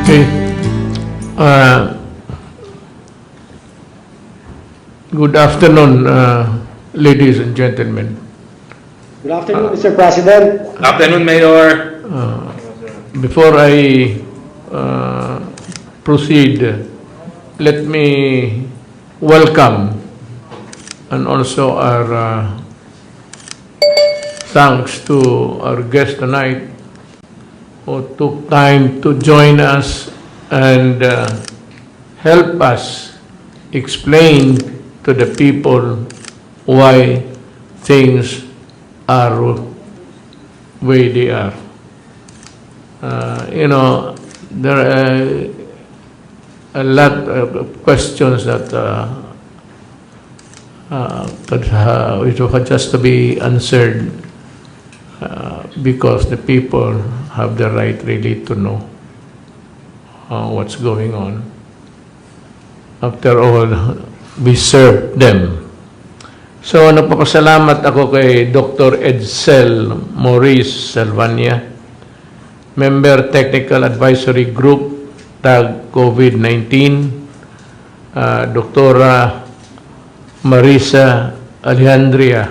Okay. Good afternoon, ladies and gentlemen. Good afternoon, Mr. President. Afternoon, Mayor. Before I proceed, let me welcome and also our thanks to our guest tonight who took time to join us and help us explain to the people why things are way they are. There are a lot of questions that which have just to be answered because the people have the right really to know what's going on. After all, we serve them. So, nagpapasalamat ako kay Dr. Edsel Maurice Salvania, Member Technical Advisory Group, TAG COVID-19, Dr. Marisa Alejandria,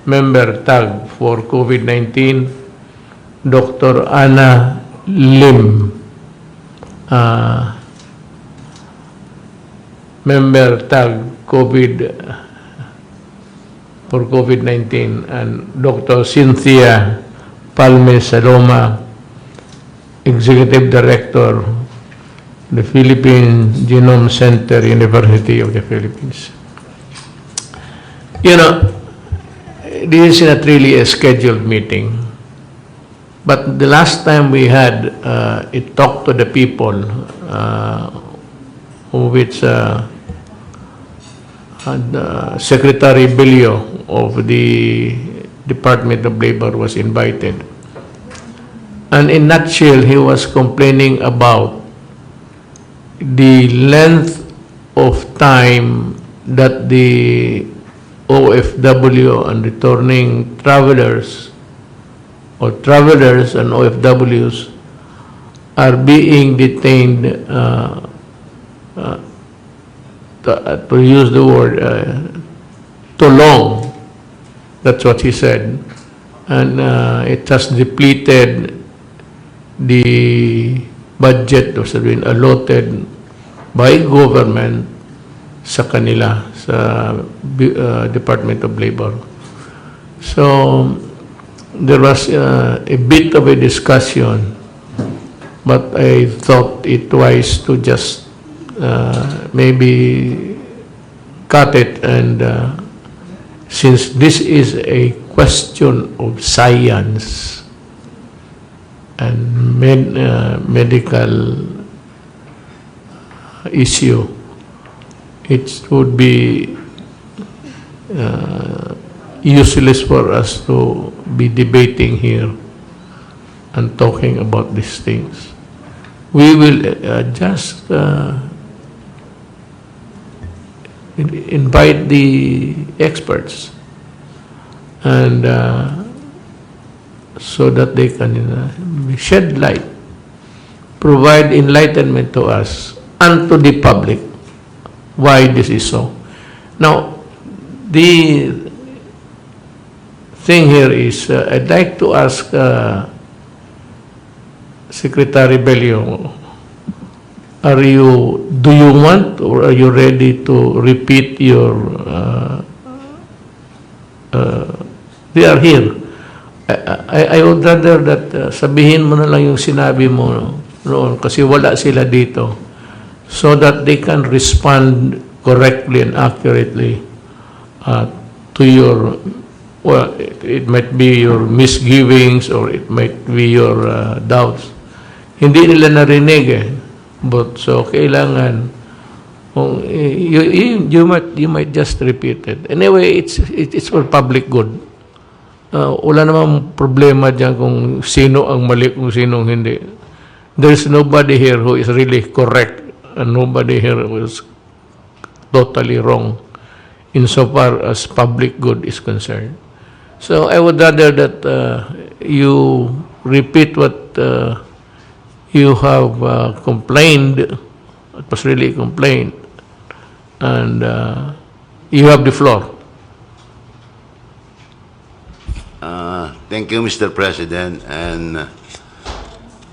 Member TAG for COVID-19, Dr. Anna Lim, Member TAG for COVID-19, and Dr. Cynthia Palme Saloma, Executive Director, the Philippine Genome Center, University of the Philippines. This is not really a scheduled meeting, but the last time we had a talk to the people, which Secretary Belio of the Department of Labor was invited. And in a nutshell, he was complaining about the length of time that the OFW and returning travelers or travelers and OFWs are being detained, to use the word, too long. That's what he said. And it has depleted the budget that has been allotted by government sa kanila, sa Department of Labor. So, there was a bit of a discussion, but I thought it wise to just maybe cut it, and since this is a question of science and medical issue, it would be useless for us to be debating here and talking about these things. We will just invite the experts, and so that they can shed light, provide enlightenment to us and to the public why this is so. Now, the thing here is, I'd like to ask Secretary Belio, do you want, or are you ready to repeat your, they are here. I would rather that sabihin mo na lang yung sinabi mo noon, kasi wala sila dito, so that they can respond correctly and accurately to your, well, it might be your misgivings or it might be your doubts. Hindi nila narinig but so kailangan you might just repeat it. Anyway, it's for public good. Wala namang problema diyan kung sino ang mali, kung sino ang hindi. There's nobody here who is really correct and nobody here who is totally wrong insofar as public good is concerned. So I would rather that you repeat what you have complained, it was really complained, and you have the floor. Thank you, Mr. President, and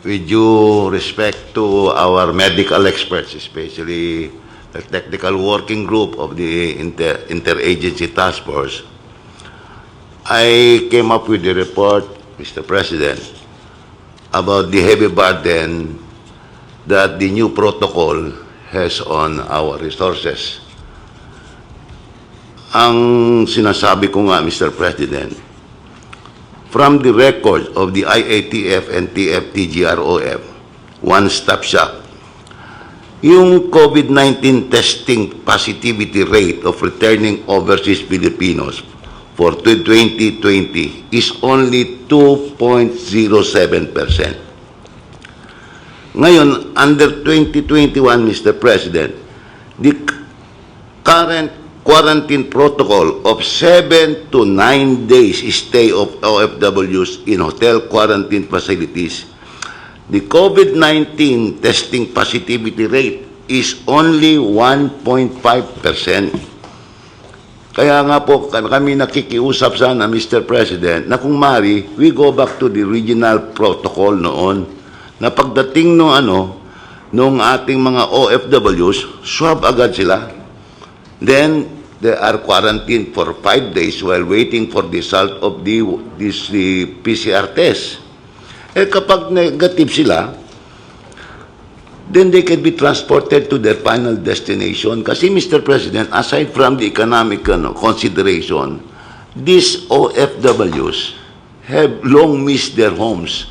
with due respect to our medical experts, especially the technical working group of the Interagency Task Force, I came up with the report, Mr. President, about the heavy burden that the new protocol has on our resources. Ang sinasabi ko nga, Mr. President, from the record of the IATF and TFTGROF, one-stop shop, yung COVID-19 testing positivity rate of returning overseas Filipinos for 2020 is only 2.07%. Ngayon, under 2021, Mr. President, the current quarantine protocol of 7 to 9 days stay of OFWs in hotel quarantine facilities, the COVID-19 testing positivity rate is only 1.5%. Kaya nga po kami nakikiusap sana, Mr. President, na kung mari, we go back to the original protocol noon, na pagdating nung ating mga OFWs, swab agad sila. Then, they are quarantined for 5 days while waiting for the result of the PCR test. Kapag negative sila, then they can be transported to their final destination. Kasi, Mr. President, aside from the economic consideration, these OFWs have long missed their homes.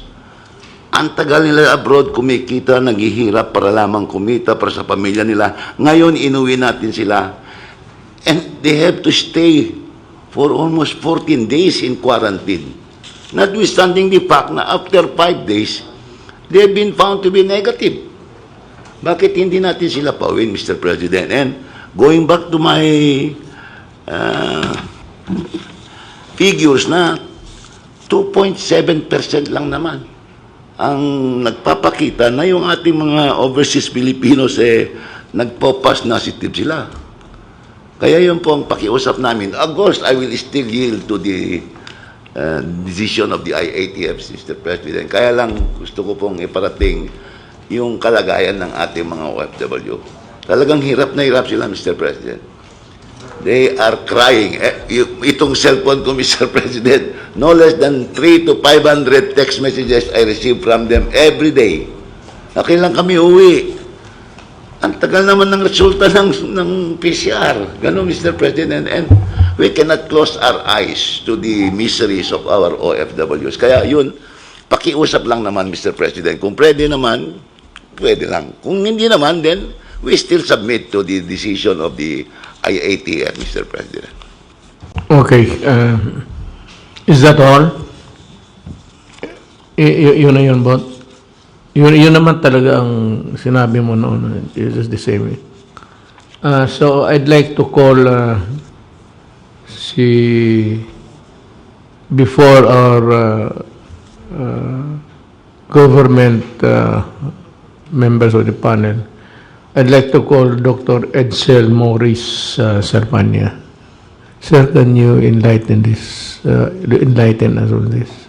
Ang tagal nila abroad, kumikita, naghihirap para lamang kumita para sa pamilya nila. Ngayon, inuwi natin sila. And they have to stay for almost 14 days in quarantine. Notwithstanding the fact na after 5 days, they've been found to be negative. Bakit hindi natin sila pauwin, Mr. President? And going back to my figures na 2.7% lang naman ang nagpapakita na yung ating mga overseas Filipinos nagpo-pass positive sila. Kaya yun po ang pakiusap namin. August, I will still yield to the decision of the IATF, Mr. President. Kaya lang gusto ko pong iparating yung kalagayan ng ating mga OFW. Talagang hirap na hirap sila, Mr. President. They are crying. Itong cellphone ko, Mr. President, no less than 300 to 500 text messages I receive from them every day. Kailan kami uwi? Ang tagal naman ng resulta ng PCR. Gano'n, Mr. President. And we cannot close our eyes to the miseries of our OFWs. Kaya yun, pakiusap lang naman, Mr. President. Kung pwede naman, pwede lang. Kung hindi naman, then we still submit to the decision of the IATF, Mr. President. Okay. Is that all? Yun na yun, Bot? Yun naman talaga ang sinabi mo noon. It is the same. So, I'd like to call before our government members of the panel, I'd like to call Dr. Edsel Maurice Serpania. Sir, can you enlighten us on this?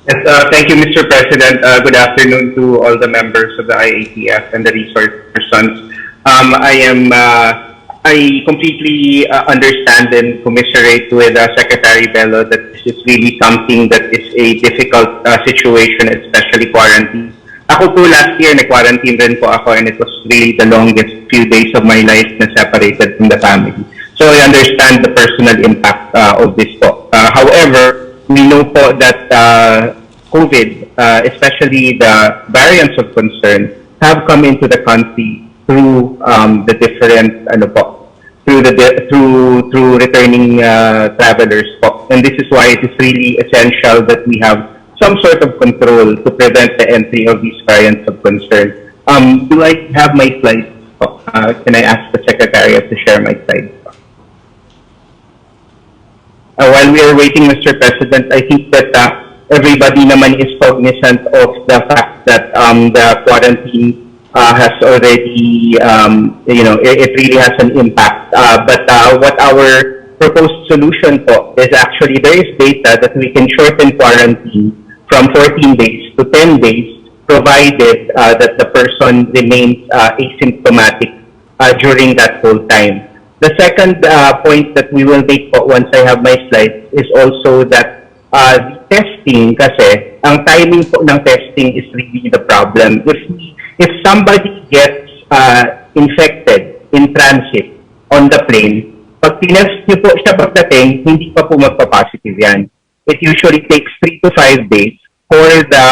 Yes, thank you, Mr. President. Good afternoon to all the members of the IATF and the resource persons. I completely understand and commiserate with Secretary Bello that this is really something that is a difficult situation, especially quarantine. Ako po last year, na-quarantine rin po ako, and it was really the longest few days of my life na separated from the family. So I understand the personal impact of this po. However, we know po that COVID, especially the variants of concern, have come into the country through the different through returning travelers po. And this is why it is really essential that we have some sort of control to prevent the entry of these variants of concern. Do I have my slides? Can I ask the Secretariat to share my slides? While we are waiting, Mr. President, I think that everybody naman is cognizant of the fact that the quarantine has already, it really has an impact. But what our proposed solution po is actually there is data that we can shorten quarantine from 14 days to 10 days, provided that the person remains asymptomatic during that whole time. The second point that we will make po once I have my slides is also that the testing kasi, ang timing po ng testing is really the problem. If somebody gets infected in transit on the plane, pag tinest nyo po siya pagdating, hindi pa po magpa-positive yan. It usually takes 3 to 5 days for the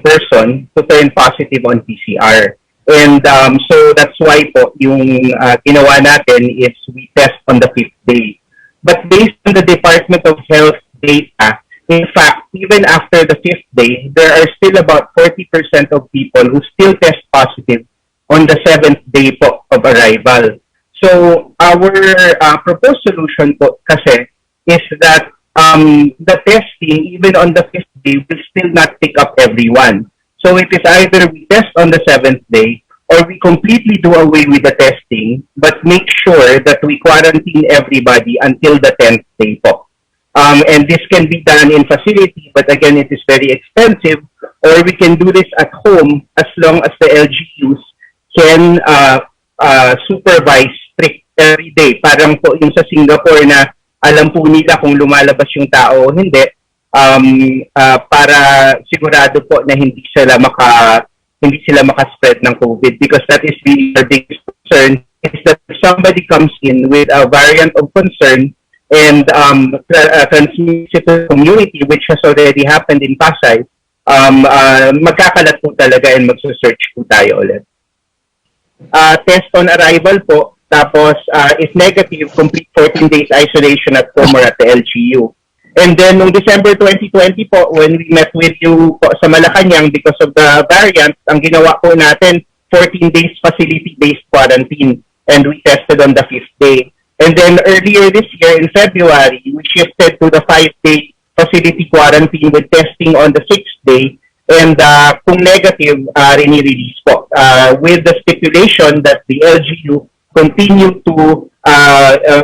person to turn positive on PCR. And so that's why po yung ginawa natin is we test on the 5th day. But based on the Department of Health data, in fact, even after the 5th day, there are still about 40% of people who still test positive on the 7th day po of arrival. So our proposed solution po kasi is that the testing, even on the 5th day, will still not pick up everyone. So it is either we test on the 7th day or we completely do away with the testing but make sure that we quarantine everybody until the 10th day po. And this can be done in facility, but again, it is very expensive, or we can do this at home as long as the LGUs can supervise strict every day. Parang po yung sa Singapore na alam po nila kung lumalabas yung tao o hindi, para sigurado po na hindi sila maka-spread ng COVID, because that is really our biggest concern, is that if somebody comes in with a variant of concern and transmits it to the community, which has already happened in Pasay, magkakalat po talaga and magsusearch po tayo ulit. Test on arrival po, tapos if negative, complete 14 days isolation at home or at the LGU. And then, noong December 2020 po, when we met with you po sa Malacanang because of the variant, ang ginawa po natin, 14 days facility-based quarantine. And we tested on the 5th day. And then, earlier this year, in February, we shifted to the 5-day facility quarantine with testing on the 6th day. And kung negative, rini-release po. With the stipulation that the LGU continue to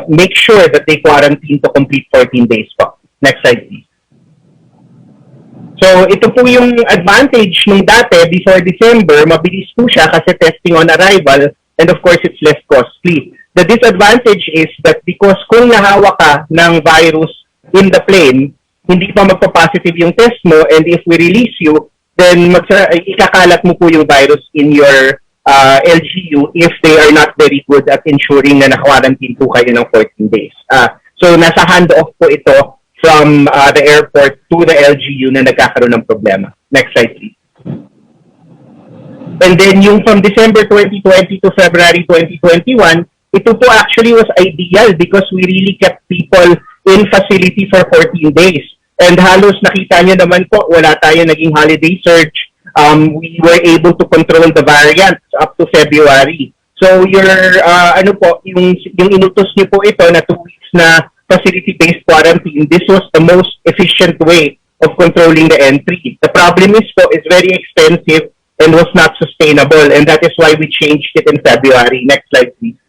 make sure that they quarantine to complete 14 days po. Next slide, please. So, ito po yung advantage ng dati before December. Mabilis po siya kasi testing on arrival, and of course, it's less costly. The disadvantage is that because kung nahawa ka ng virus in the plane, hindi pa magpa-positive yung test mo, and if we release you, then ikakalat mo po yung virus in your LGU if they are not very good at ensuring na na-quarantine po kayo ng 14 days. So, nasa handoff po ito from the airport to the LGU na nagkakaroon ng problema. Next slide, please. And then yung from December 2020 to February 2021, ito po actually was ideal because we really kept people in facility for 14 days. And halos nakita nyo naman po, wala tayo naging holiday surge. We were able to control the variants up to February. So your, yung inutos nyo po ito na 2 weeks na facility-based quarantine, this was the most efficient way of controlling the entry. The problem is po, it's very expensive and was not sustainable, and that is why we changed it in February. Next slide, please.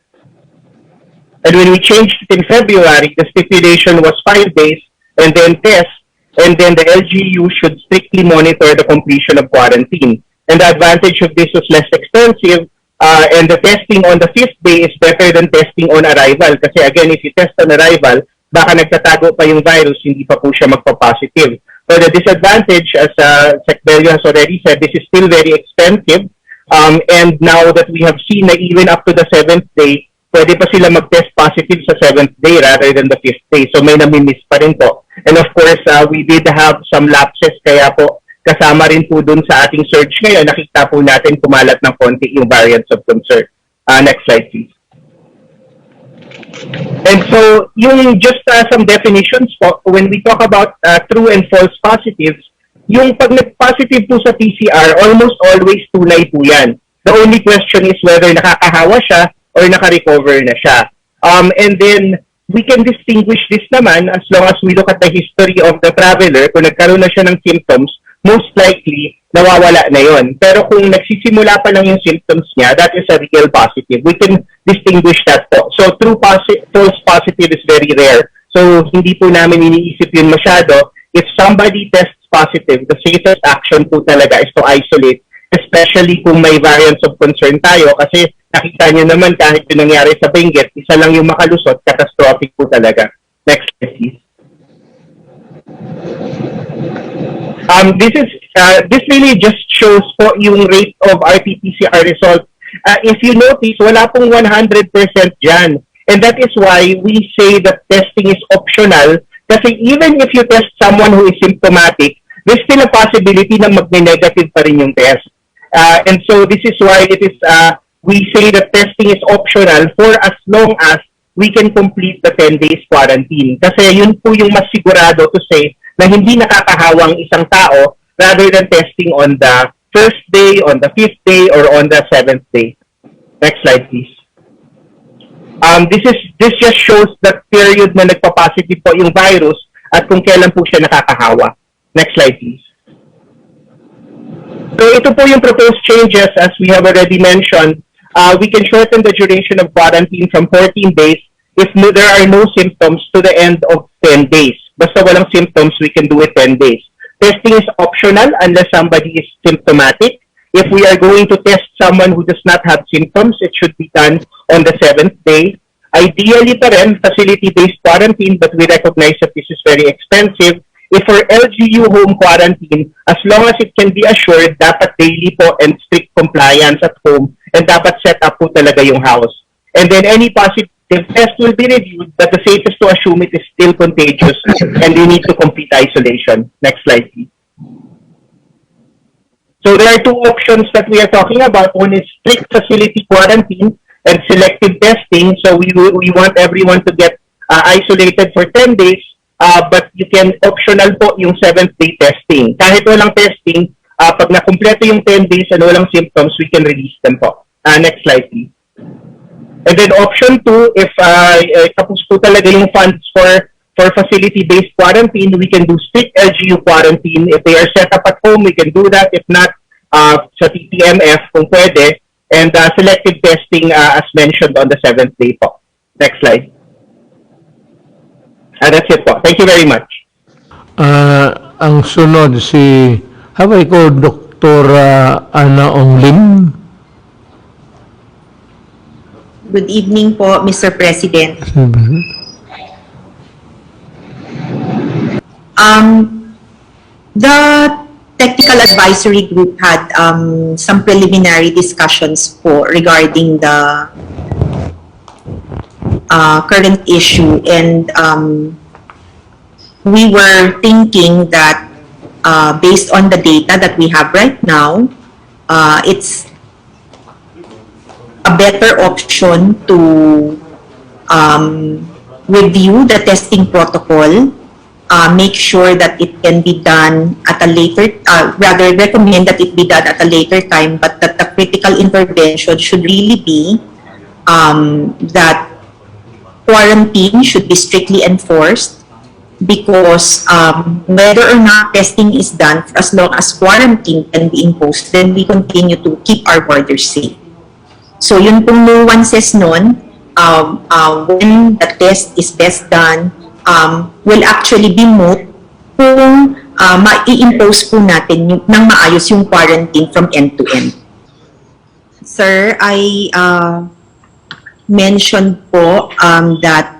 And when we changed it in February, the stipulation was 5 days, and then test, and then the LGU should strictly monitor the completion of quarantine. And the advantage of this was less expensive, and the testing on the 5th day is better than testing on arrival. Kasi again, if you test on arrival, baka nagtatago pa yung virus, hindi pa po siya magpa-positive. So the disadvantage, as Sec. Bello has already said, this is still very expensive. And now that we have seen na even up to the 7th day, pwede pa sila mag-test positive sa 7th day rather than the 5th day. So may nami-miss pa rin po. And of course, we did have some lapses, kaya po kasama rin po dun sa ating search ngayon, nakita po natin kumalat ng konti yung variants of concern. Next slide, please. And so, yung just some definitions po, when we talk about true and false positives, yung pag nag-positive po sa PCR, almost always tunay po yan. The only question is whether nakakahawa siya or naka-recover na siya. And then, we can distinguish this naman as long as we look at the history of the traveler. Kung nagkaroon na siya ng symptoms, most likely, nawawala na yon. Pero kung nagsisimula pa lang yung symptoms niya, that is a real positive. We can distinguish that po. So, false positive is very rare. So, hindi po namin iniisip yun masyado. If somebody tests positive, the safest action po talaga is to isolate, especially kung may variants of concern tayo kasi nakita nyo naman kahit yung nangyari sa Benguet, isa lang yung makalusot, catastrophic po talaga. Next slide, please. This really just shows po yung rate of RT-PCR result. If you notice, wala pong 100% dyan. And that is why we say that testing is optional kasi even if you test someone who is symptomatic, there's still a possibility na magne-negative pa rin yung test. And so this is why it is we say that testing is optional for as long as we can complete the 10 days quarantine. Kasi yun po yung mas sigurado to say na hindi nakakahawang isang tao rather than testing on the first day, on the 5th day, or on the 7th day. Next slide, please. This just shows the period na nagpa-positive po yung virus at kung kailan po siya nakakahawa. Next slide, please. So ito po yung proposed changes as we have already mentioned. We can shorten the duration of quarantine from 14 days if there are no symptoms to the end of 10 days. Basta walang symptoms, we can do it 10 days. Testing is optional unless somebody is symptomatic. If we are going to test someone who does not have symptoms, it should be done on the 7th day. Ideally pa rin, facility-based quarantine, but we recognize that this is very expensive. If for LGU home quarantine, as long as it can be assured, dapat daily po and strict compliance at home, and dapat set up po talaga yung house. And then any positive test will be reviewed, but the safest to assume it is still contagious, and you need to complete isolation. Next slide, please. So there are two options that we are talking about. One is strict facility quarantine and selective testing. So we want everyone to get isolated for 10 days. But you can optional po yung 7th day testing. Kahit walang testing, pag nakumpleto yung 10 days and walang symptoms, we can release them po. Next slide, please. And then option 2, if tapos po talaga yung funds for facility-based quarantine, we can do strict LGU quarantine. If they are set up at home, we can do that. If not, sa TTMF, kung pwede. And selective testing, as mentioned, on the 7th day po. Next slide. That's it po. Thank you very much. Ang sunod have I called Dr. Ana Onglim? Good evening po, Mr. President. The Technical Advisory Group had some preliminary discussions po regarding the current issue, and we were thinking that based on the data that we have right now, it's a better option to review the testing protocol, make sure that it can be done at a later, rather recommend that it be done at a later time, but that the critical intervention should really be that quarantine should be strictly enforced, because whether or not testing is done, for as long as quarantine can be imposed, then we continue to keep our borders safe. So yun pong nuances nun, when the test is best done, will actually be moot kung ma-i-impose po natin ng maayos yung quarantine from end to end. Sir, I mentioned po that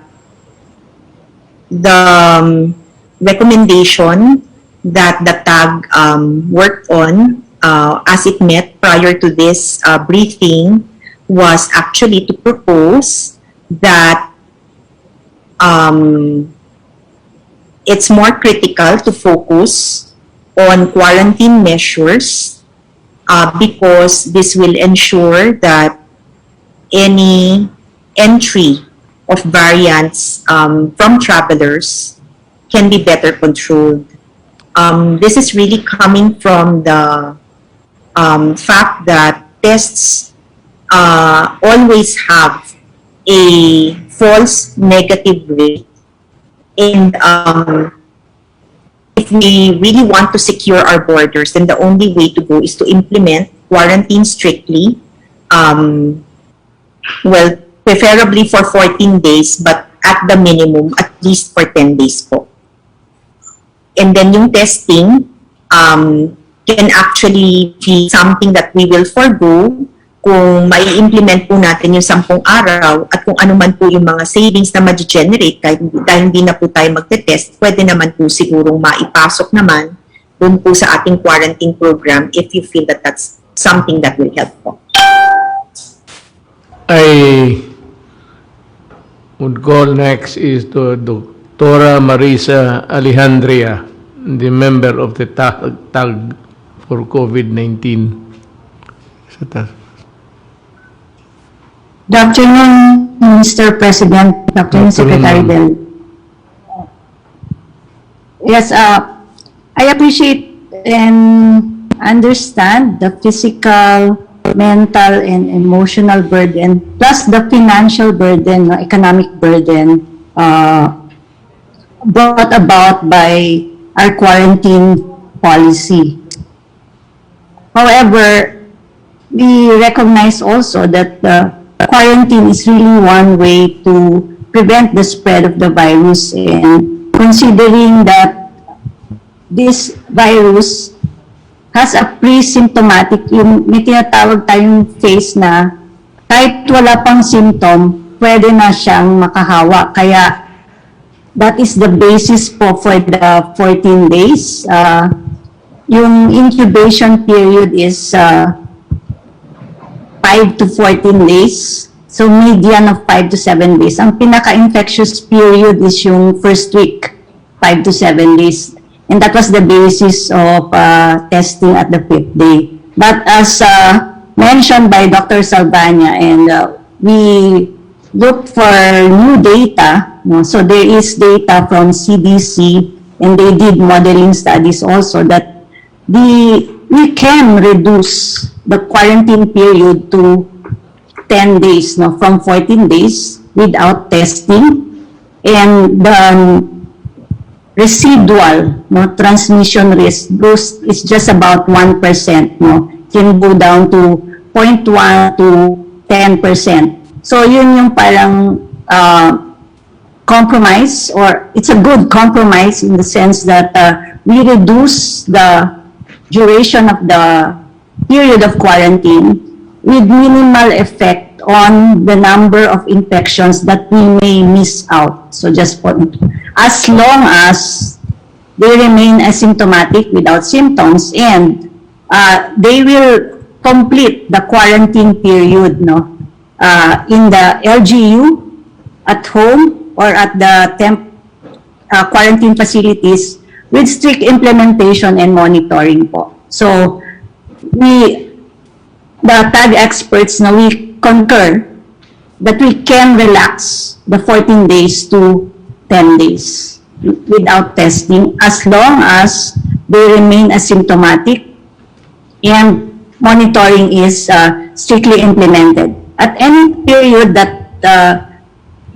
the recommendation that the TAG worked on as it met prior to this briefing was actually to propose that it's more critical to focus on quarantine measures because this will ensure that any entry of variants from travelers can be better controlled. This is really coming from the fact that tests always have a false negative rate. And if we really want to secure our borders, then the only way to go is to implement quarantine strictly. Well, preferably for 14 days, but at the minimum, at least for 10 days po. And then yung testing can actually be something that we will forgo kung mai-implement po natin yung 10 araw at kung ano man po yung mga savings na ma-generate dahil hindi na po tayo magte-test, pwede naman po sigurong maipasok naman dun po sa ating quarantine program if you feel that that's something that will help po. I would call next is to Dr. Marisa Alejandria, the member of the TAG for COVID-19. Good afternoon, Mr. President, Good afternoon, Secretary Bell. Yes, I appreciate and understand the physical, mental, and emotional burden, plus the financial burden, economic burden brought about by our quarantine policy. However, we recognize also that quarantine is really one way to prevent the spread of the virus, and considering that this virus has a pre-symptomatic, yung may tinatawag tayong phase na kahit wala pang symptom, pwede na siyang makahawa. Kaya that is the basis po for the 14 days. Yung incubation period is 5 to 14 days. So, median of 5 to 7 days. Ang pinaka-infectious period is yung first week, 5 to 7 days. And that was the basis of testing at the 5th day. But as mentioned by Dr. Salvania, and we looked for new data, so there is data from CDC, and they did modeling studies also that we can reduce the quarantine period to 10 days, from 14 days without testing, and the residual transmission risk is just about 1%, can go down to 0.1 to 10%. So yun yung parang compromise, or it's a good compromise in the sense that we reduce the duration of the period of quarantine with minimal effect on the number of infections that we may miss out. So just for, as long as they remain asymptomatic without symptoms, and they will complete the quarantine period in the LGU, at home, or at the quarantine facilities with strict implementation and monitoring po. So, the TAG experts, we concur that we can relax the 14 days to 10 days without testing as long as they remain asymptomatic and monitoring is strictly implemented. At any period that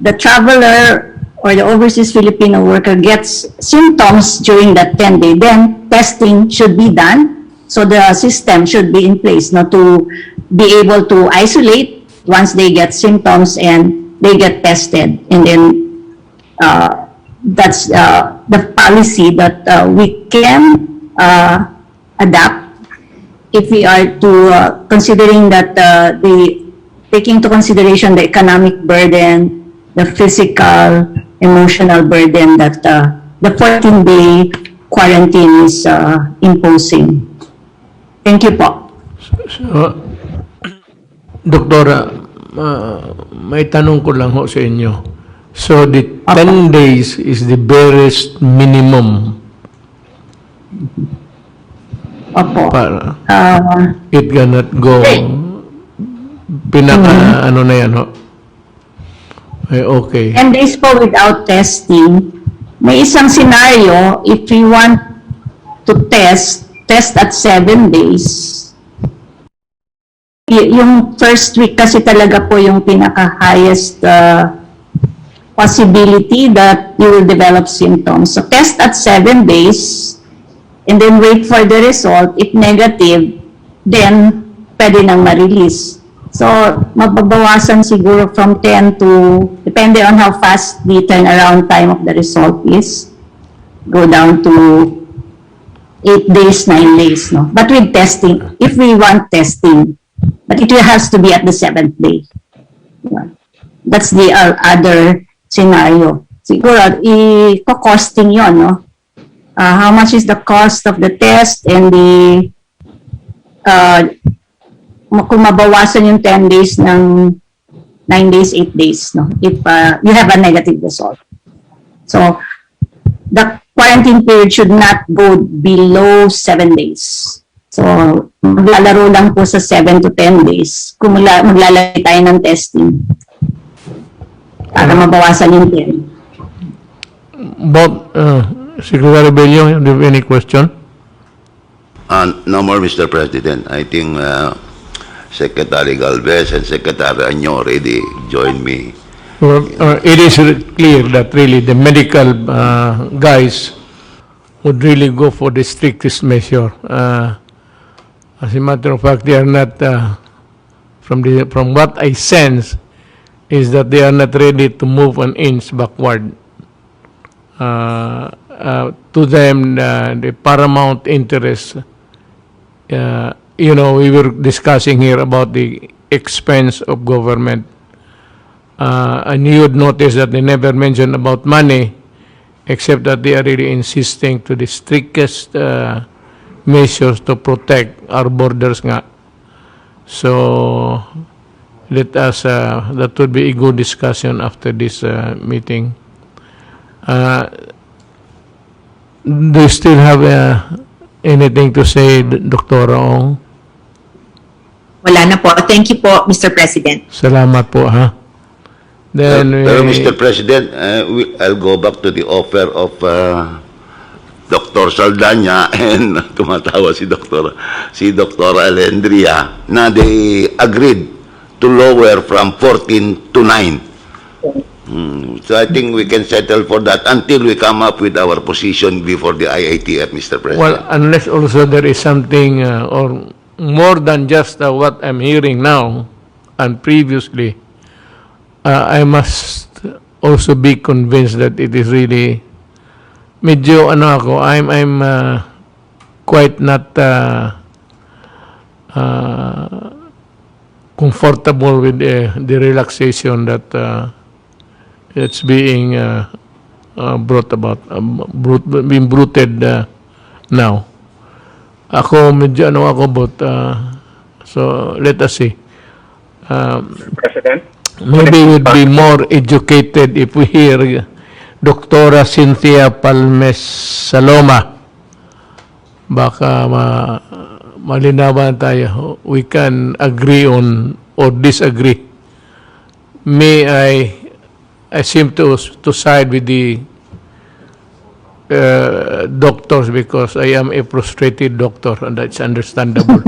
the traveler or the overseas Filipino worker gets symptoms during that 10-day, then testing should be done. So the system should be in place to be able to isolate once they get symptoms and they get tested. And then that's the policy that we can adapt if we are to considering that taking into consideration the economic burden, the physical, emotional burden that the 14-day quarantine is imposing. Thank you po. So, Doktora, may tanong ko lang ho sa inyo. So, the 10 days is the barest minimum para it cannot go pinaka ano na yan ho. Okay. 10 days po without testing. May isang scenario, if we want to test at 7 days. Yung first week kasi talaga po yung pinaka-highest possibility that you will develop symptoms. So test at 7 days and then wait for the result. If negative, then pwede nang ma-release. So mababawasan siguro from 10 to, depende on how fast the turnaround time of the result is, go down to 8 days, 9 days, no? But with testing, if we want testing, but it has to be at the 7th day. That's the other scenario. Siguro, i-costing yon, no? How much is the cost of the test and the, kung mabawasan yung 10 days ng 9 days, 8 days, no? If you have a negative result. So, the quarantine period should not go below 7 days. So, maglalaro lang po sa 7 to 10 days kung maglalagay tayo ng testing para mabawasan yung 10. Bob, Secretary Bello, do you have any question? No more, Mr. President. I think Secretary Galvez and Secretary Anyo already joined me. Well, it is clear that really the medical guys would really go for the strictest measure. As a matter of fact, they are not, from what I sense, is that they are not ready to move an inch backward. To them, the paramount interest, we were discussing here about the expense of government. And you would notice that they never mention about money, except that they are really insisting to the strictest measures to protect our borders nga. So, let us, that would be a good discussion after this meeting. Do you still have anything to say, Dr. Ong? Wala na po. Thank you po, Mr. President. Salamat po, ha? Then, Pero Mr. President, I'll go back to the offer of Dr. Saldana and tumatawa si Dr. Alendria na they agreed to lower from 14 to 9. So I think we can settle for that until we come up with our position before the IATF, Mr. President. well, unless also there is something or more than just what I'm hearing now and previously, I must also be convinced that it is really medyo I'm quite not comfortable with the relaxation that it's being brought about, being bruited now. Ako medyo but so let us see. President? Maybe we would be more educated if we hear Dr. Cynthia Palmes Saloma. Baka malinawan tayo. We can agree on or disagree. I seem to side with the doctors because I am a frustrated doctor and that's understandable.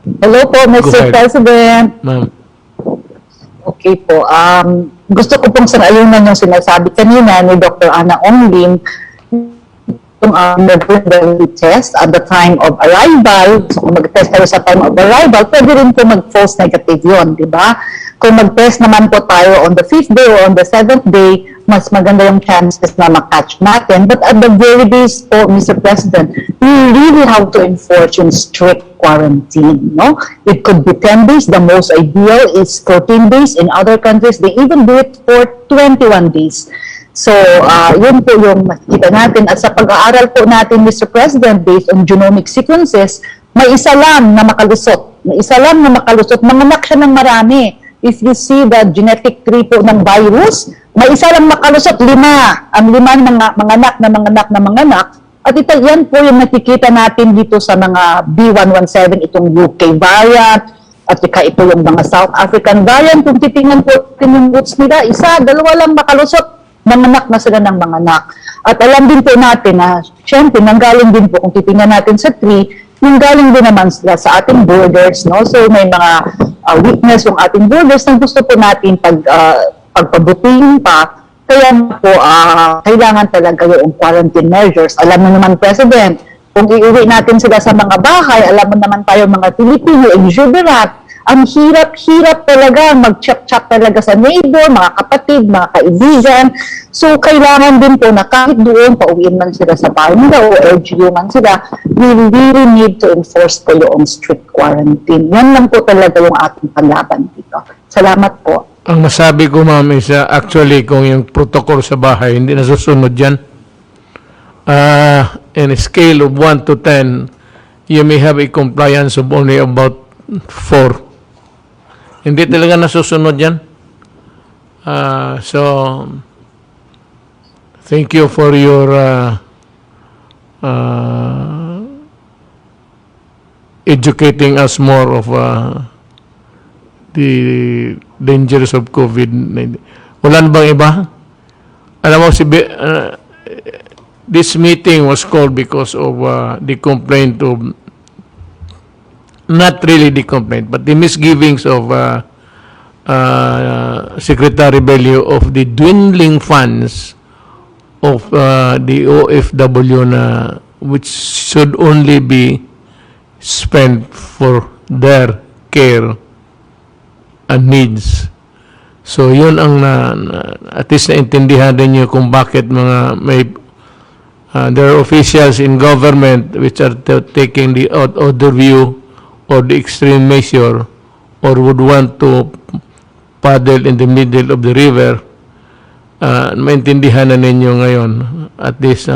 Hello po, Go Mr. ahead. President. Ma'am. Okay po. Gusto ko pong sanayunan yung sinasabi kanina ni Dr. Ana Ongling yung never test at the time of arrival. So kung mag-test tayo sa time of arrival, pwede rin po mag-false negative yun, di ba? Kung mag-test naman po tayo on the 5th day or on the 7th day, mas maganda yung chances na makatch natin. But at the very least po, Mr. President, we really have to enforce yung strict quarantine, no? It could be 10 days. The most ideal is 14 days. In other countries, they even do it for 21 days. So, yun po yung makikita natin. At sa pag-aaral po natin, Mr. President, based on genomic sequences, may isa lang na makalusot. May isa lang na makalusot. Manganak siya ng marami. If you see the genetic tree po ng virus, may isa lang makalusot, 5. Ang 5 manganak. At ito, yan po yung nakikita natin dito sa mga B117, itong UK variant, at ito yung mga South African variant. Kung titingnan po yung roots nila, 1, 2 lang makalusot, manganak na sila ng manganak. At alam din po natin na, syempre, nanggaling din po, kung titingnan natin sa tree, yung galing din naman sila sa ating borders, no? So may mga weakness yung ating borders na gusto po natin pagpabutihin pa. Kaya po, kailangan talaga yung quarantine measures. Alam mo naman, President, kung iuwi natin sila sa mga bahay, alam mo naman tayo mga Pilipino, exuberant, ang hirap talaga mag-chat-chat talaga sa neighbor, mga kapatid, mga kaibigan. So, kailangan din po na kahit doon, pauwiin man sila sa bahay nila o LGU man sila, we really need to enforce po yung strict quarantine. Yan lang po talaga yung ating panlaban dito. Salamat po. Ang masabi ko, ma'am, is actually kung yung protocol sa bahay, hindi nasusunod yan. In a scale of 1 to 10, you may have a compliance of only about 4. Hindi talaga nasusunod yan. So, thank you for your educating us more of the dangers of COVID-19. Wala na bang iba? Alam mo, this meeting was called because of the complaint of, not really the complaint, but the misgivings of Secretary Bello of the dwindling funds of the OFW na which should only be spent for their care and needs. So yun ang at least naintindihan din nyo kung bakit mga may there are officials in government which are taking the other view or the extreme measure or would want to paddle in the middle of the river. Maintindihan na ninyo ngayon at least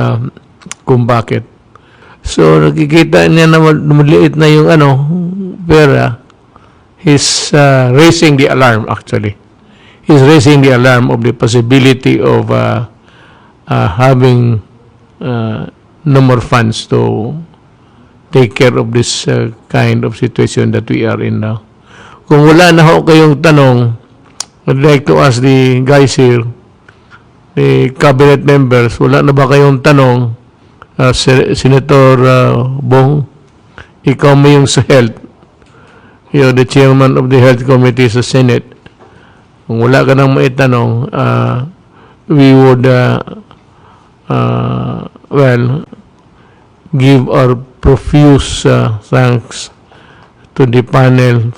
kung bakit. So nakikita niya na maliit na yung pera. He's raising the alarm actually. He's raising the alarm of the possibility of having no more funds to take care of this kind of situation that we are in now. Kung wala na ho kayong tanong, I'd like to ask the guys here, the cabinet members, wala na ba kayong tanong? Senator Bong, ikaw mo yung sa health. You're the chairman of the health committee sa Senate. Kung wala ka nang maitanong, we would give our profuse thanks to the panel,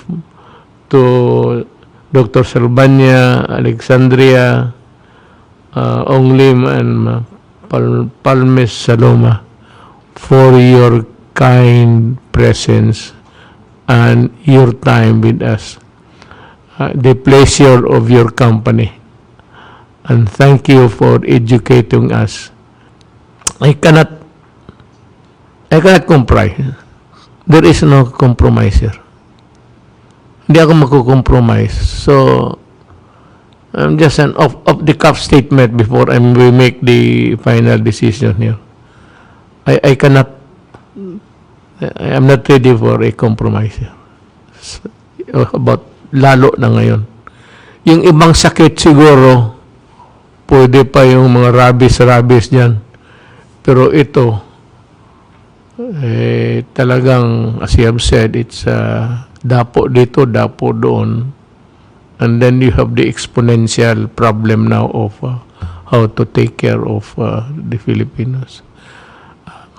to Dr. Salbanya, Alexandria, Ong Lim, and Palmes Saloma for your kind presence and your time with us. The pleasure of your company. And thank you for educating us. I cannot compromise. There is no compromise here. Hindi ako magko-compromise. So, I'm just an off-the-cuff statement before we make the final decision here. I cannot, I am not ready for a compromise here. About lalo na ngayon. Yung ibang sakit siguro, pwede pa yung mga rabies dyan. Pero ito, talagang, as you have said, it's dapo dito, dapo doon. And then you have the exponential problem now of how to take care of the Filipinos.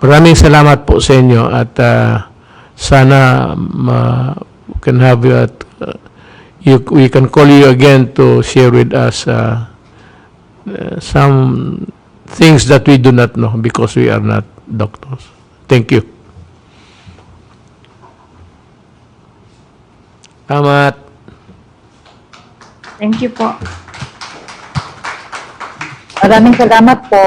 Maraming salamat po sa inyo at sana can have you at we can call you again to share with us some things that we do not know because we are not doctors. Thank you. Salamat. Thank you po. Maraming salamat po.